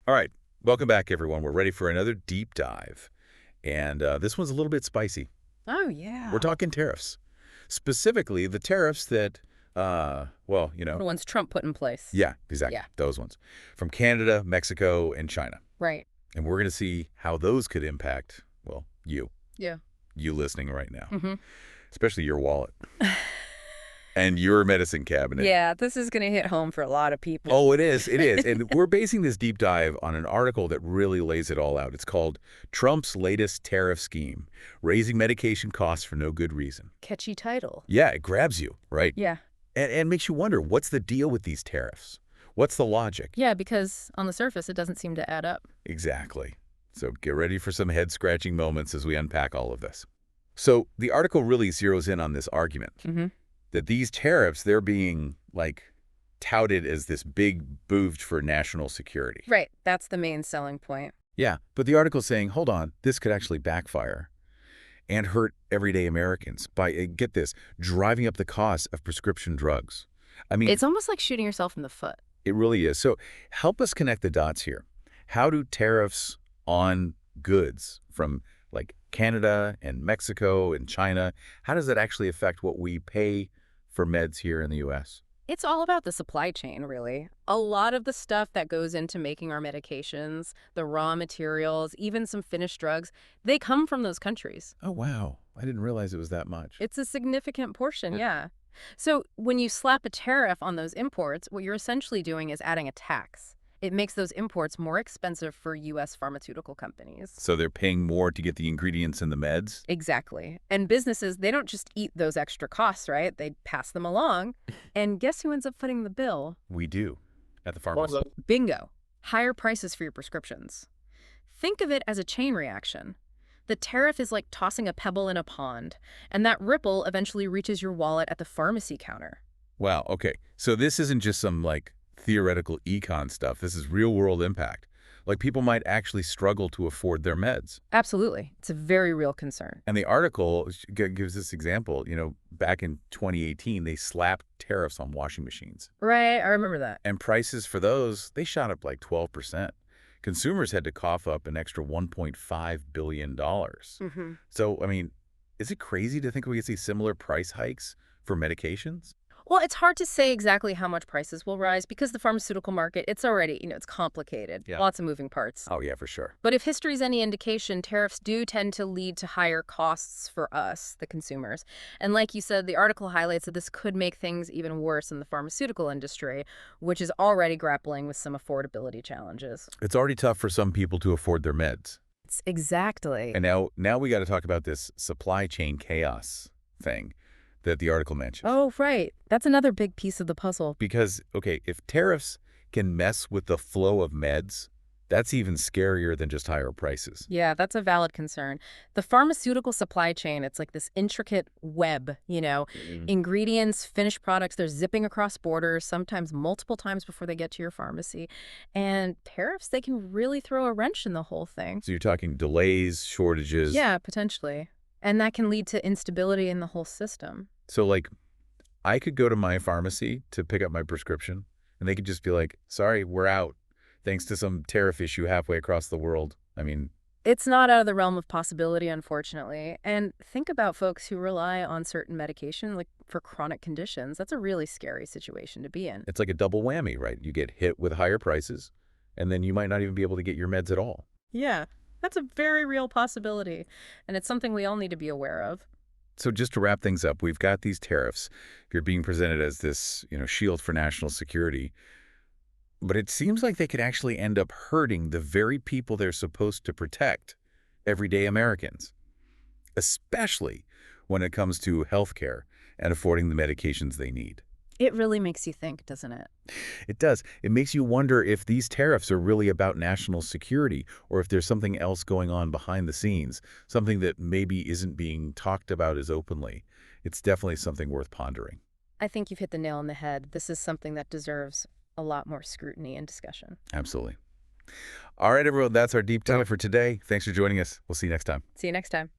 All right, welcome back, everyone. We're ready for another deep dive. And this one's a little bit spicy. Oh, We're yeah. talking tariffs. Specifically, the tariffs that, well, The ones Trump put in place. yeah, exactly, Yeah, those ones. From Canada, Mexico, and China. right. And we're going to see how those could impact, well, Yeah. you listening right now, hmm especially your wallet and your medicine cabinet. Yeah, this is going to hit home for a lot of people. Oh, it is. It is. And we're basing this deep dive on an article that really lays it all out. It's called Trump's Latest Tariff Scheme, Raising Medication Costs for No Good Reason. Catchy title. Yeah, it grabs you, right? Yeah. And makes you wonder, what's the deal with these tariffs? What's the logic? Yeah, because on the surface, it doesn't seem to add up. Exactly. So get ready for some head-scratching moments as we unpack all of this. So the article really zeroes in on this argument hmm that these tariffs, they're being, like, touted as this big boost for national security. Right. That's the main selling point. Yeah, but the article's saying, hold on, this could actually backfire and hurt everyday Americans by, get this, driving up the cost of prescription drugs. I mean, It's almost like shooting yourself in the foot. it really is. So help us connect the dots here. How do tariffs on goods from, like, Canada and Mexico and China, how does that actually affect what we pay for meds here in the U.S.? It's all about the supply chain, really. A lot of the stuff that goes into making our medications, the raw materials, even some finished drugs, they come from those countries. Oh, wow. I didn't realize it was that much. It's a significant portion, yeah. So when you slap a tariff on those imports, what you're essentially doing is adding a tax. It makes those imports more expensive for U.S. pharmaceutical companies. So they're paying more to get the ingredients in the meds? Exactly. And businesses, they don't just eat those extra costs, right? They pass them along. And guess who ends up footing the bill? We do. At the pharmacy. Bingo. Higher prices for your prescriptions. Think of it as a chain reaction. The tariff is like tossing a pebble in a pond, and that ripple eventually reaches your wallet at the pharmacy counter. Wow, okay. So this isn't just some, like, theoretical econ stuff. This is real-world impact. Like, people might actually struggle to afford their meds. Absolutely. It's a very real concern. And the article gives this example. Back in 2018, they slapped tariffs on washing machines. Right, I remember that. And prices for those, they shot up like 12%. Consumers had to cough up an extra $1.5 billion. hmm So, I mean, is it crazy to think we could see similar price hikes for medications? Well, it's hard to say exactly how much prices will rise because the pharmaceutical market, it's already, it's complicated. Yeah. Lots of moving parts. Oh, yeah, for sure. But if history's any indication, tariffs do tend to lead to higher costs for us, the consumers. And like you said, the article highlights that this could make things even worse in the pharmaceutical industry, which is already grappling with some affordability challenges. It's already tough for some people to afford their meds. Exactly. And now we got to talk about this supply chain chaos thing that the article mentions. Oh, right. That's another big piece of the puzzle. Because, okay, if tariffs can mess with the flow of meds, that's even scarier than just higher prices. Yeah, that's a valid concern. The pharmaceutical supply chain, it's like this intricate web, ingredients, finished products, they're zipping across borders, sometimes multiple times before they get to your pharmacy. And tariffs, they can really throw a wrench in the whole thing. So you're talking delays, shortages. Yeah, potentially. And that can lead to instability in the whole system. So, like, I could go to my pharmacy to pick up my prescription, and they could just be like, sorry, we're out, thanks to some tariff issue halfway across the world. I mean, It's not out of the realm of possibility, unfortunately. And think about folks who rely on certain medication, like for chronic conditions. That's a really scary situation to be in. it's like a double whammy, right? You get hit with higher prices, and then you might not even be able to get your meds at all. Yeah, that's a very real possibility. And it's something we all need to be aware of. So just to wrap things up, we've got these tariffs. You're being presented as this, shield for national security. But it seems like they could actually end up hurting the very people they're supposed to protect, everyday Americans, especially when it comes to healthcare and affording the medications they need. It really makes you think, doesn't it? It does. It makes you wonder if these tariffs are really about national security or if there's something else going on behind the scenes, something that maybe isn't being talked about as openly. It's definitely something worth pondering. I think you've hit the nail on the head. This is something that deserves a lot more scrutiny and discussion. Absolutely. All right, everyone, that's our deep dive for today. Thanks for joining us. We'll see you next time. See you next time.